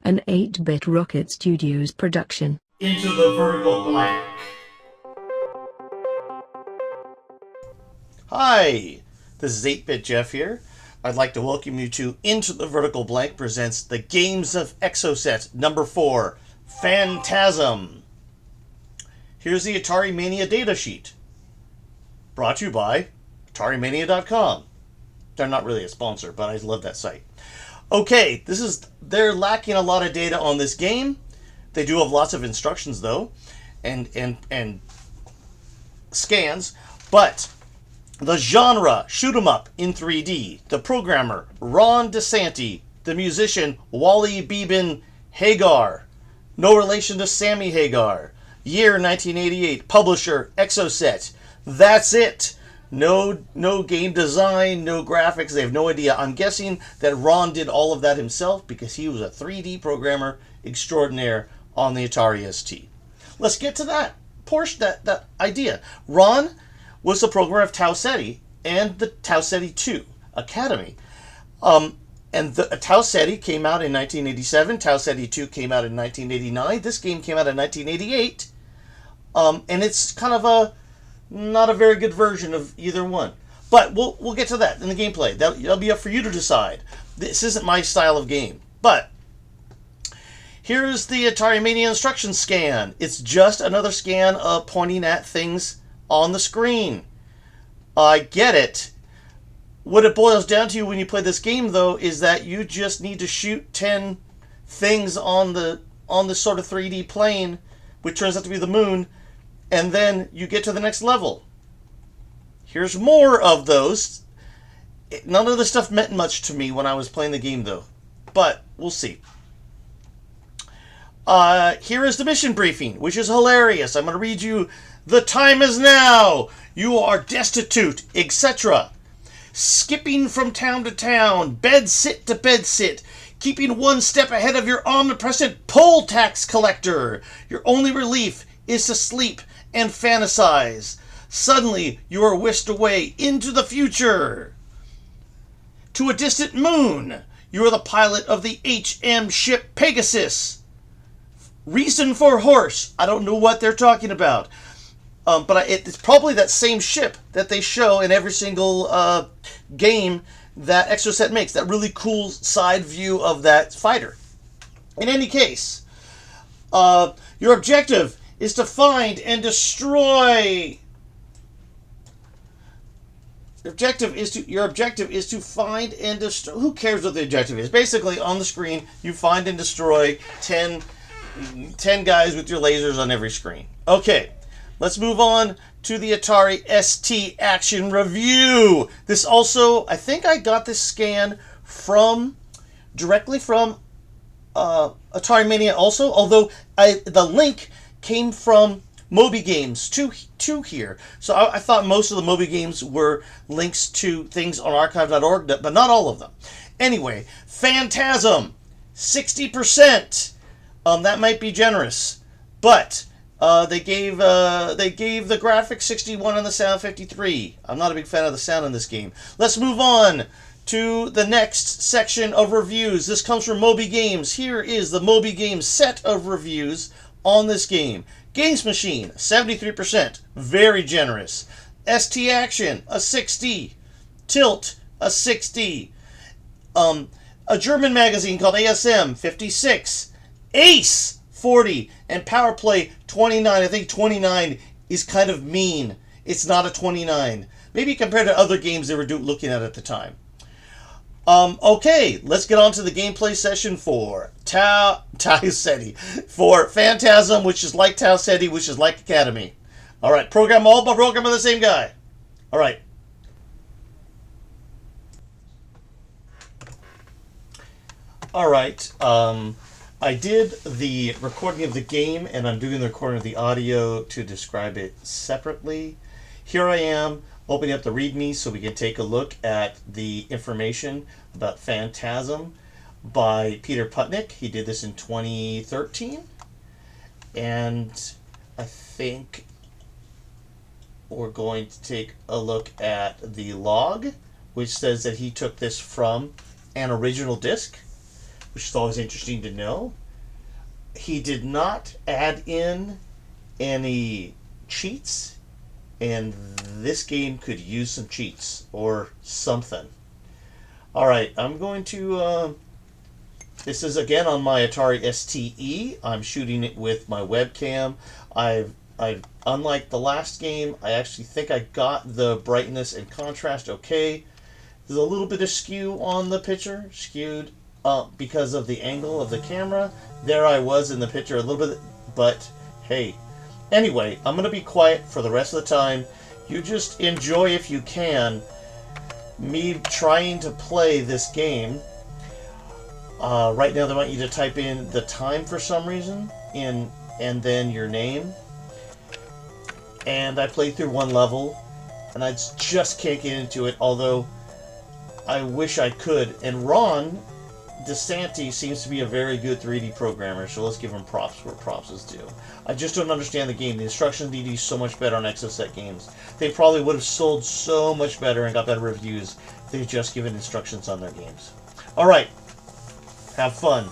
An 8-Bit Rocket Studios production. Into the Vertical Blank. Hi, this is 8-Bit Jeff here. I'd like to welcome you to Into the Vertical Blank presents the Games of Exocet number 4, Phantasm. Here's the Atari Mania datasheet. Brought to you by AtariMania.com. They're not really a sponsor, but I love that site. Okay, they're lacking a lot of data on this game. They do have lots of instructions though, and scans, but the genre, shoot 'em up in 3D. The programmer, Ron DeSanti. The musician, Wally, Beben, Hagar. No relation to Sammy Hagar. Year 1988. Publisher, Exocet. That's it. No game design, no graphics. They have no idea. I'm guessing that Ron did all of that himself because he was a 3D programmer extraordinaire on the Atari ST. Let's get to that portion, that idea. Ron was the programmer of Tau Ceti and the Tau Ceti 2 Academy. And the Tau Ceti came out in 1987. Tau Ceti 2 came out in 1989. This game came out in 1988. And it's kind of not a very good version of either one. But we'll get to that in the gameplay. That'll be up for you to decide. This isn't my style of game. But here's the Atari Mania instruction scan. It's just another scan of pointing at things on the screen. I get it. What it boils down to when you play this game, though, is that you just need to shoot 10 things on the sort of 3D plane, which turns out to be the moon, and then you get to the next level. Here's more of those. None of the stuff meant much to me when I was playing the game, though. But we'll see. Here is the mission briefing, which is hilarious. I'm going to read you. The time is now. You are destitute, etc. Skipping from town to town, bed sit to bed sit, keeping one step ahead of your omnipresent poll tax collector. Your only relief is to sleep and fantasize. Suddenly, you are whisked away into the future. To a distant moon. You are the pilot of the HM ship Pegasus. Reason for horse. I don't know what they're talking about. But it's probably that same ship that they show in every single game that Exocet makes. That really cool side view of that fighter. In any case, your objective is to find and destroy. Your objective is to find and destroy. Who cares what the objective is? Basically, on the screen, you find and destroy 10 guys with your lasers on every screen. Okay, let's move on to the Atari ST Action Review. This also, I think I got this scan directly from Atari Mania also, although the link came from Moby Games to here. So I thought most of the Moby Games were links to things on archive.org, but not all of them. Anyway, Phantasm, 60%. That might be generous, but they gave the graphics 61 and the sound 53. I'm not a big fan of the sound in this game. Let's move on to the next section of reviews. This comes from Moby Games. Here is the Moby Games set of reviews on this game. Games Machine, 73%, very generous. ST Action, a 60. Tilt, a 60. A German magazine called ASM, 56. Ace, 40. And Power Play, 29. I think 29 is kind of mean. It's not a 29. Maybe compared to other games they were looking at the time. Okay, let's get on to the gameplay session for Tau Ceti. For Phantasm, which is like Tau Ceti, which is like Academy. Alright, program all but program of the same guy. Alright. Alright, I did the recording of the game, and I'm doing the recording of the audio to describe it separately. Here I am, opening up the README so we can take a look at the information about Phantasm by Peter Putnick. He did this in 2013. And I think we're going to take a look at the log, which says that he took this from an original disc. which is always interesting to know. He did not add in any cheats, and this game could use some cheats or something. Alright, I'm going to... this is again on my Atari STE. I'm shooting it with my webcam. I've unlike the last game, I actually think I got the brightness and contrast okay. There's a little bit of skew on the picture, skewed because of the angle of the camera. There I was in the picture a little bit, but hey. Anyway, I'm going to be quiet for the rest of the time. You just enjoy, if you can, me trying to play this game. Right now they want you to type in the time for some reason, and then your name. And I played through one level, and I just can't get into it, although I wish I could. And Ron Santi seems to be a very good 3D programmer, so let's give him props where props is due. I just don't understand the game. The instructions need to be so much better on Exocet games. They probably would have sold so much better and got better reviews if they'd just given instructions on their games. Alright, have fun.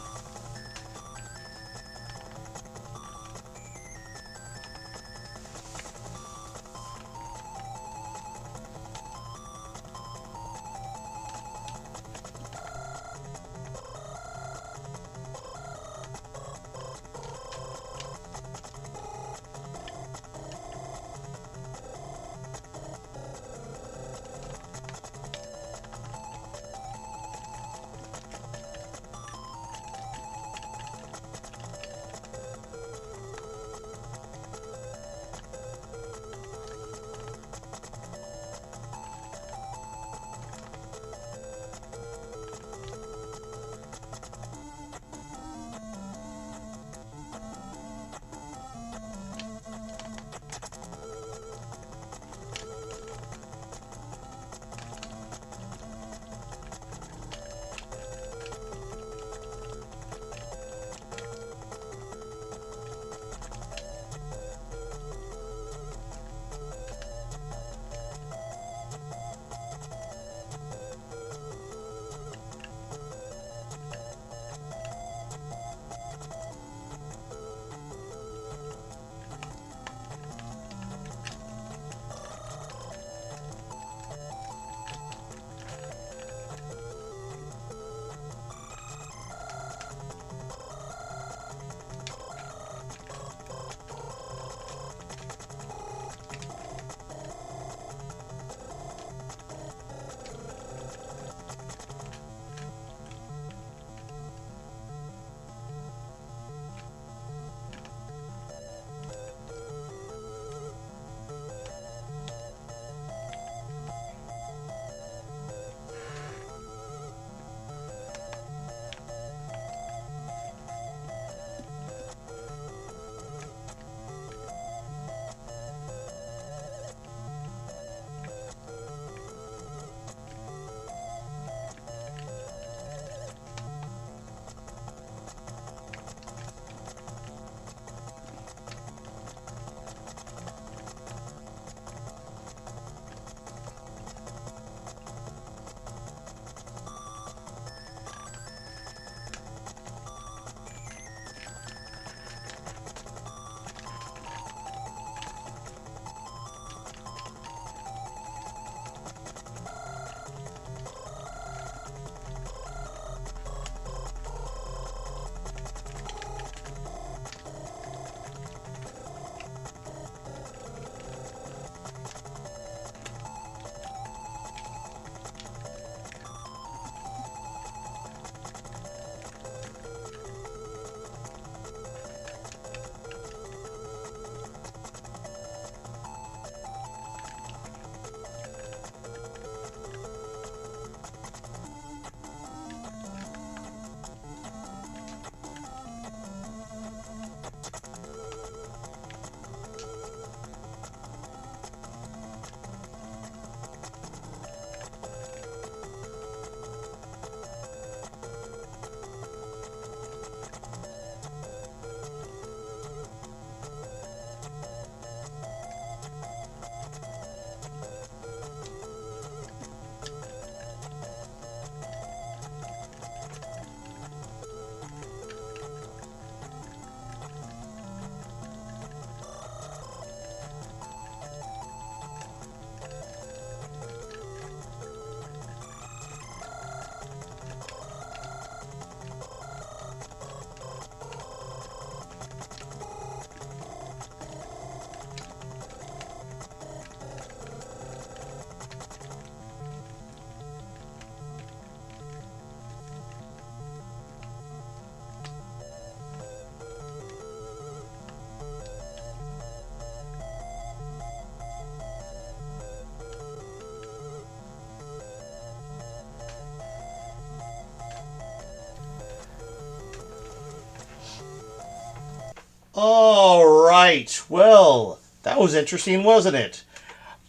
All right. Well, that was interesting, wasn't it?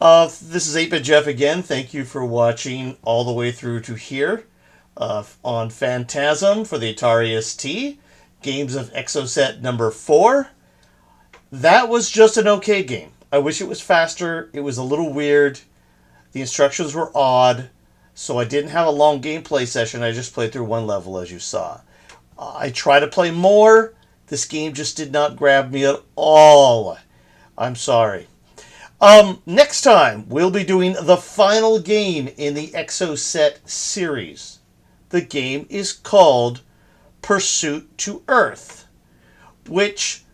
This is 8-Bit Jeff again. Thank you for watching all the way through to here on Phantasm for the Atari ST. Games of Exocet number 4. That was just an okay game. I wish it was faster. It was a little weird. The instructions were odd. So I didn't have a long gameplay session. I just played through one level, as you saw. I tried to play more. This game just did not grab me at all. I'm sorry. Next time, we'll be doing the final game in the Exocet series. The game is called Pursuit to Earth, which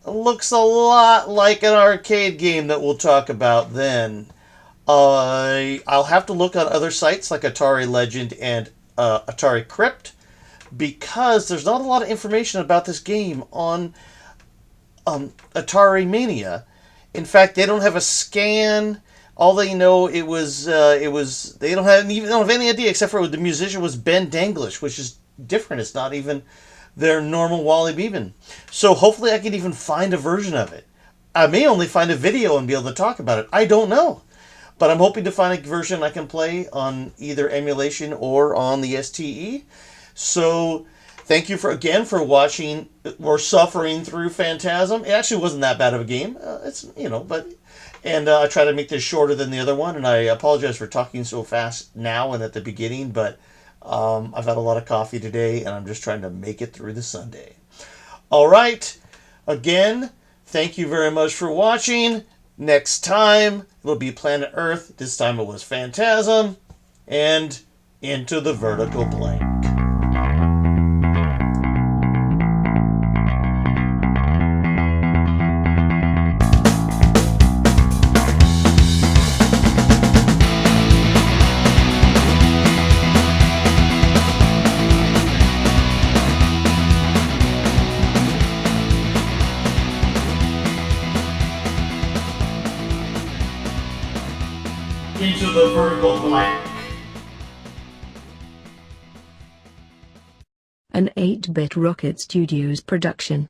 looks a lot like an arcade game that we'll talk about then. I'll have to look on other sites like Atari Legend and Atari Crypt, because there's not a lot of information about this game on Atari Mania. In fact, they don't have a scan. All they know they don't have any idea except for the musician was Ben Danglish, which is different. It's not even their normal Wally Beben. So hopefully I can even find a version of it. I may only find a video and be able to talk about it. I don't know. But I'm hoping to find a version I can play on either emulation or on the STE. So thank you again for watching or suffering through Phantasm. It actually wasn't that bad of a game. I try to make this shorter than the other one, and I apologize for talking so fast now and at the beginning, but I've had a lot of coffee today, and I'm just trying to make it through the Sunday. All right. Again, thank you very much for watching. Next time, it'll be Planet Earth. This time it was Phantasm. And Into the Vertical Blank. Into the Vertical Blank. An 8-Bit Rocket Studios production.